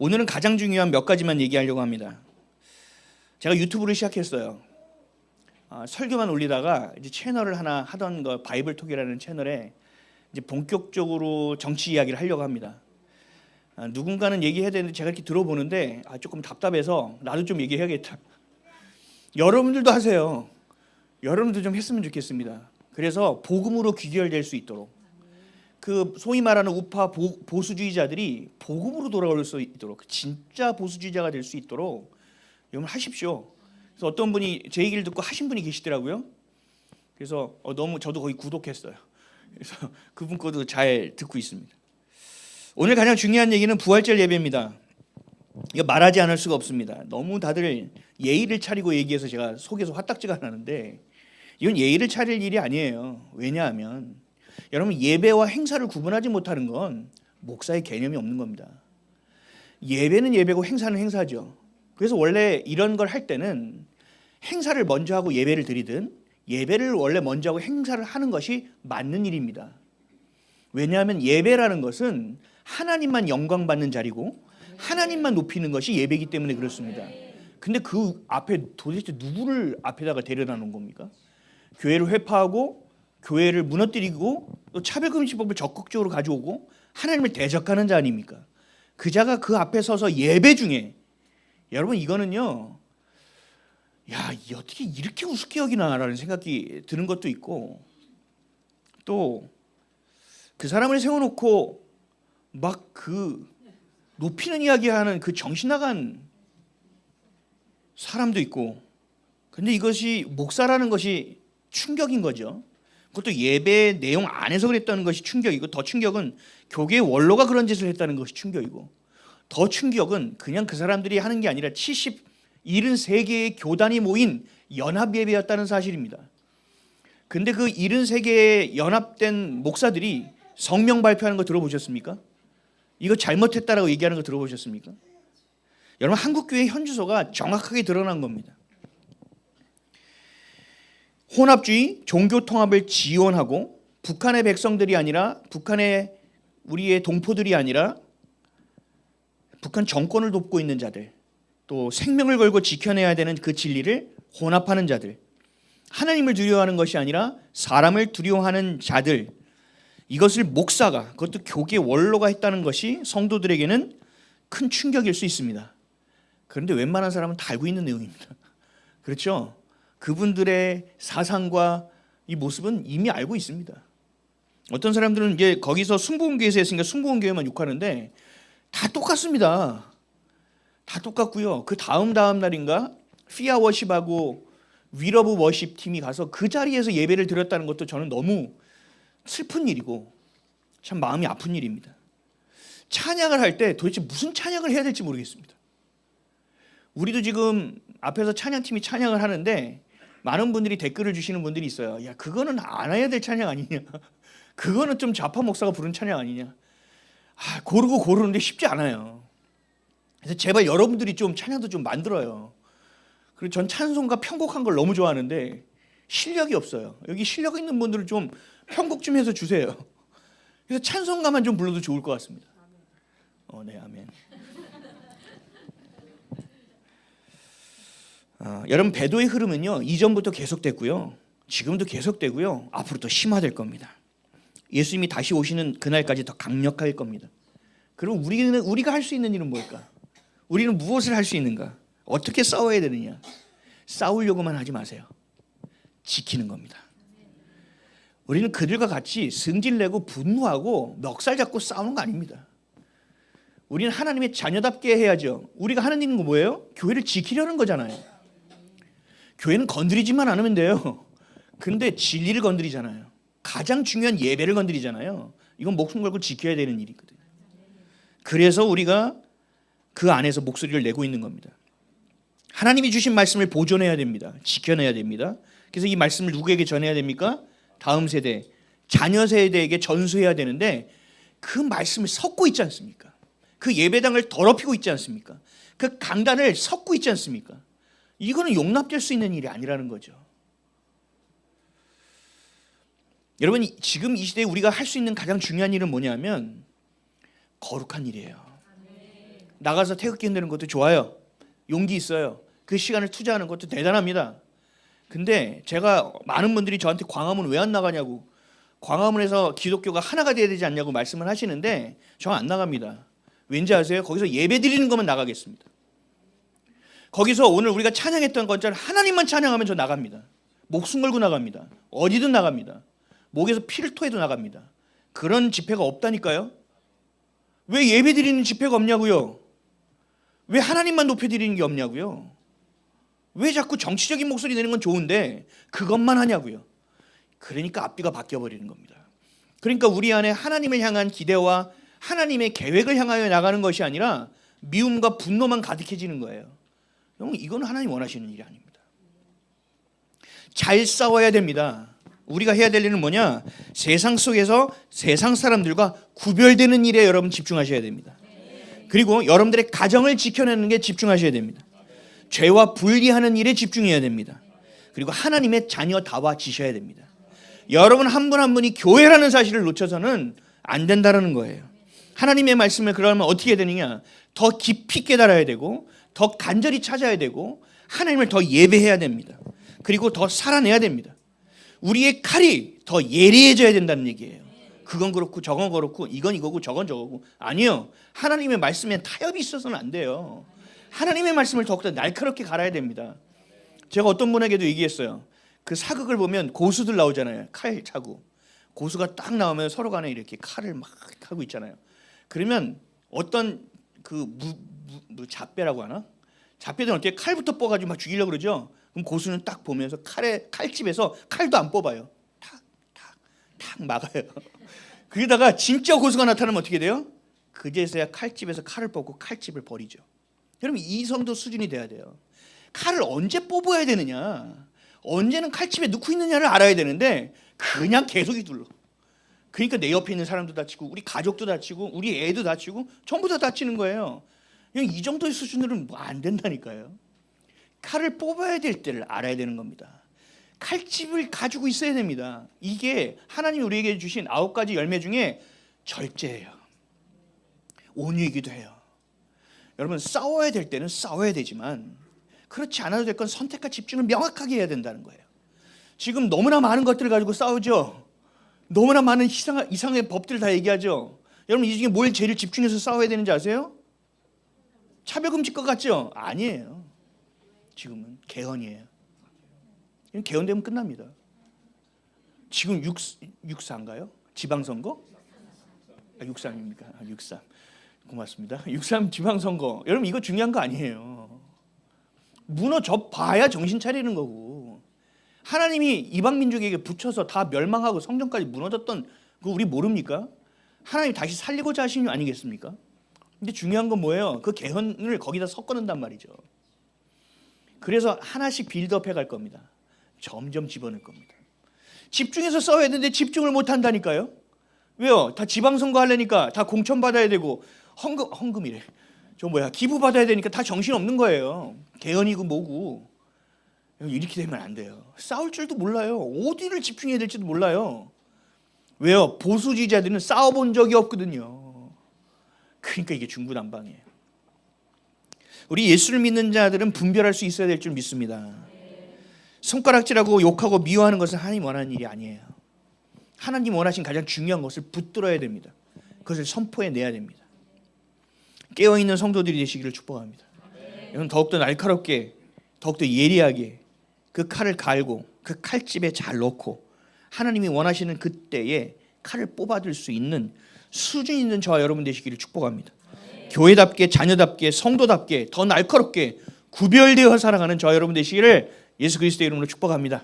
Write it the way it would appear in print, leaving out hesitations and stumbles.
오늘은 가장 중요한 몇 가지만 얘기하려고 합니다. 제가 유튜브를 시작했어요. 설교만 올리다가 이제 채널을 하나 하던 거 바이블톡이라는 채널에 이제 본격적으로 정치 이야기를 하려고 합니다. 누군가는 얘기해야 되는데 제가 이렇게 들어보는데 조금 답답해서 나도 좀 얘기해야겠다. 여러분들도 하세요. 여러분도 좀 했으면 좋겠습니다. 그래서 복음으로 귀결될 수 있도록, 그 소위 말하는 우파 보수주의자들이 복음으로 돌아올 수 있도록, 진짜 보수주의자가 될 수 있도록 여러분 하십시오. 그래서 어떤 분이 제 얘기를 듣고 하신 분이 계시더라고요. 그래서 너무 저도 거의 구독했어요. 그래서 그분 거도 잘 듣고 있습니다. 오늘 가장 중요한 얘기는 부활절 예배입니다. 이거 말하지 않을 수가 없습니다. 너무 다들 예의를 차리고 얘기해서 제가 속에서 화딱지가 나는데 이건 예의를 차릴 일이 아니에요. 왜냐하면 여러분, 예배와 행사를 구분하지 못하는 건 목사의 개념이 없는 겁니다. 예배는 예배고 행사는 행사죠. 그래서 원래 이런 걸 할 때는 행사를 먼저 하고 예배를 드리든 예배를 원래 먼저 하고 행사를 하는 것이 맞는 일입니다. 왜냐하면 예배라는 것은 하나님만 영광 받는 자리고 하나님만 높이는 것이 예배이기 때문에 그렇습니다. 근데 그 앞에 도대체 누구를 앞에다가 데려다 놓은 겁니까? 교회를 회파하고 교회를 무너뜨리고 또 차별금지법을 적극적으로 가져오고 하나님을 대적하는 자 아닙니까? 그 자가 그 앞에 서서 예배 중에, 여러분 이거는요, 야, 어떻게 이렇게 우습게 여기나라는 생각이 드는 것도 있고, 또 그 사람을 세워놓고 막 그 높이는 이야기하는 그 정신 나간 사람도 있고, 근데 이것이 목사라는 것이 충격인 거죠. 그것도 예배 내용 안에서 그랬다는 것이 충격이고, 더 충격은 교계의 원로가 그런 짓을 했다는 것이 충격이고, 더 충격은 그냥 그 사람들이 하는 게 아니라 73개의 교단이 모인 연합예배였다는 사실입니다. 근데 그 73개의 연합된 목사들이 성명 발표하는 거 들어보셨습니까? 이거 잘못했다라고 얘기하는 거 들어보셨습니까? 여러분, 한국교회의 현주소가 정확하게 드러난 겁니다. 혼합주의, 종교통합을 지원하고 북한의 백성들이 아니라, 북한의 우리의 동포들이 아니라 북한 정권을 돕고 있는 자들, 또 생명을 걸고 지켜내야 되는 그 진리를 혼합하는 자들, 하나님을 두려워하는 것이 아니라 사람을 두려워하는 자들, 이것을 목사가, 그것도 교계 원로가 했다는 것이 성도들에게는 큰 충격일 수 있습니다. 그런데 웬만한 사람은 다 알고 있는 내용입니다. 그렇죠? 그분들의 사상과 이 모습은 이미 알고 있습니다. 어떤 사람들은 이제 거기서 순복음교회에서 했으니까 순복음교회만 욕하는데 다 똑같습니다. 다 똑같고요. 그 다음 날인가 피아 워십하고 위러브 워십 팀이 가서 그 자리에서 예배를 드렸다는 것도 저는 너무 슬픈 일이고 참 마음이 아픈 일입니다. 찬양을 할 때 도대체 무슨 찬양을 해야 될지 모르겠습니다. 우리도 지금 앞에서 찬양팀이 찬양을 하는데 많은 분들이 댓글을 주시는 분들이 있어요. 야, 그거는 안 해야 될 찬양 아니냐, 그거는 좀 좌파 목사가 부른 찬양 아니냐. 고르는데 쉽지 않아요. 그래서 제발 여러분들이 좀 찬양도 좀 만들어요. 그리고 전 찬송가 편곡한 걸 너무 좋아하는데 실력이 없어요. 여기 실력 있는 분들은 좀 편곡 좀 해서 주세요. 그래서 찬송가만 좀 불러도 좋을 것 같습니다. 네, 아멘. 여러분, 배도의 흐름은요, 이전부터 계속됐고요, 지금도 계속되고요, 앞으로 더 심화될 겁니다. 예수님이 다시 오시는 그날까지 더 강력할 겁니다. 그럼 우리가 할 수 있는 일은 뭘까? 우리는 무엇을 할 수 있는가? 어떻게 싸워야 되느냐? 싸우려고만 하지 마세요. 지키는 겁니다. 우리는 그들과 같이 승질내고 분노하고 멱살 잡고 싸우는 거 아닙니다. 우리는 하나님의 자녀답게 해야죠. 우리가 하는 일은 뭐예요? 교회를 지키려는 거잖아요. 교회는 건드리지만 않으면 돼요. 근데 진리를 건드리잖아요. 가장 중요한 예배를 건드리잖아요. 이건 목숨 걸고 지켜야 되는 일이거든요. 그래서 우리가 그 안에서 목소리를 내고 있는 겁니다. 하나님이 주신 말씀을 보존해야 됩니다. 지켜내야 됩니다. 그래서 이 말씀을 누구에게 전해야 됩니까? 다음 세대, 자녀 세대에게 전수해야 되는데 그 말씀을 섞고 있지 않습니까? 그 예배당을 더럽히고 있지 않습니까? 그 강단을 섞고 있지 않습니까? 이거는 용납될 수 있는 일이 아니라는 거죠. 여러분, 지금 이 시대에 우리가 할 수 있는 가장 중요한 일은 뭐냐면 거룩한 일이에요. 나가서 태극기 흔드는 것도 좋아요. 용기 있어요. 그 시간을 투자하는 것도 대단합니다. 근데 제가 많은 분들이 저한테 광화문 왜 안 나가냐고, 광화문에서 기독교가 하나가 돼야 되지 않냐고 말씀을 하시는데 저 안 나갑니다. 왠지 아세요? 거기서 예배 드리는 것만 나가겠습니다. 거기서 오늘 우리가 찬양했던 것처럼 하나님만 찬양하면 저 나갑니다. 목숨 걸고 나갑니다. 어디든 나갑니다. 목에서 피를 토해도 나갑니다. 그런 집회가 없다니까요. 왜 예배 드리는 집회가 없냐고요? 왜 하나님만 높여드리는 게 없냐고요? 왜 자꾸 정치적인 목소리 내는 건 좋은데 그것만 하냐고요? 그러니까 앞뒤가 바뀌어버리는 겁니다. 그러니까 우리 안에 하나님을 향한 기대와 하나님의 계획을 향하여 나가는 것이 아니라 미움과 분노만 가득해지는 거예요. 여러분, 이건 하나님 원하시는 일이 아닙니다. 잘 싸워야 됩니다. 우리가 해야 될 일은 뭐냐? 세상 속에서 세상 사람들과 구별되는 일에 여러분 집중하셔야 됩니다. 그리고 여러분들의 가정을 지켜내는 게 집중하셔야 됩니다. 죄와 분리하는 일에 집중해야 됩니다. 그리고 하나님의 자녀다워지셔야 됩니다. 여러분 한 분 한 분이 교회라는 사실을 놓쳐서는 안 된다는 거예요. 하나님의 말씀을 그러면 어떻게 해야 되느냐? 더 깊이 깨달아야 되고 더 간절히 찾아야 되고 하나님을 더 예배해야 됩니다. 그리고 더 살아내야 됩니다. 우리의 칼이 더 예리해져야 된다는 얘기예요. 그건 그렇고 저건 그렇고 이건 이거고 저건 저거고 아니요. 하나님의 말씀에 타협이 있어서는 안 돼요. 하나님의 말씀을 더욱더 날카롭게 갈아야 됩니다. 제가 어떤 분에게도 얘기했어요. 그 사극을 보면 고수들 나오잖아요. 칼 차고 고수가 딱 나오면 서로 간에 이렇게 칼을 막 하고 있잖아요. 그러면 어떤 그 잡배라고 하나? 잡배들은 어떻게 칼부터 뽑아가지고 막 죽이려고 그러죠. 그럼 고수는 딱 보면서 칼집에서 칼도 안 뽑아요. 탁 막아요. 그러다가 진짜 고수가 나타나면 어떻게 돼요? 그제서야 칼집에서 칼을 뽑고 칼집을 버리죠. 여러분 이 정도 수준이 돼야 돼요. 칼을 언제 뽑아야 되느냐, 언제는 칼집에 넣고 있느냐를 알아야 되는데 그냥 계속 휘둘러. 그러니까 내 옆에 있는 사람도 다치고 우리 가족도 다치고 우리 애도 다치고 전부 다 다치는 거예요. 그냥 이 정도의 수준으로는 뭐 안 된다니까요. 칼을 뽑아야 될 때를 알아야 되는 겁니다. 칼집을 가지고 있어야 됩니다. 이게 하나님이 우리에게 주신 9가지 열매 중에 절제예요. 온유이기도 해요. 여러분 싸워야 될 때는 싸워야 되지만 그렇지 않아도 될 건 선택과 집중을 명확하게 해야 된다는 거예요. 지금 너무나 많은 것들을 가지고 싸우죠. 너무나 많은 이상의 법들을 다 얘기하죠. 여러분 이 중에 뭘 제일 집중해서 싸워야 되는지 아세요? 차별금지법 같죠? 아니에요. 지금은 개헌이에요. 개헌되면 끝납니다. 지금 6.4인가요? 지방선거? 6.3입니까? 6.3. 고맙습니다. 6.3 지방선거. 여러분 이거 중요한 거 아니에요. 무너져 봐야 정신 차리는 거고. 하나님이 이방 민족에게 붙여서 다 멸망하고 성전까지 무너졌던 거 우리 모릅니까? 하나님 다시 살리고자 하신 거 아니겠습니까? 근데 중요한 건 뭐예요? 그 개헌을 거기다 섞어 넣는단 말이죠. 그래서 하나씩 빌드업해 갈 겁니다. 점점 집어넣을 겁니다. 집중해서 싸워야 되는데 집중을 못 한다니까요. 왜요? 다 지방선거 하려니까 다 공천 받아야 되고 헌금이래. 기부 받아야 되니까 다 정신 없는 거예요. 개헌이고 뭐고. 이렇게 되면 안 돼요. 싸울 줄도 몰라요. 어디를 집중해야 될지도 몰라요. 왜요? 보수주의자들은 싸워본 적이 없거든요. 그러니까 이게 중구난방이에요. 우리 예수를 믿는 자들은 분별할 수 있어야 될 줄 믿습니다. 손가락질하고 욕하고 미워하는 것은 하나님 원하는 일이 아니에요. 하나님 원하신 가장 중요한 것을 붙들어야 됩니다. 그것을 선포해내야 됩니다. 깨어있는 성도들이 되시기를 축복합니다. 여러분 더욱더 날카롭게 더욱더 예리하게 그 칼을 갈고 그 칼집에 잘 넣고 하나님이 원하시는 그때에 칼을 뽑아들 수 있는 수준 있는 저와 여러분 되시기를 축복합니다. 교회답게 자녀답게 성도답게 더 날카롭게 구별되어 살아가는 저와 여러분 되시기를 예수 그리스도의 이름으로 축복합니다.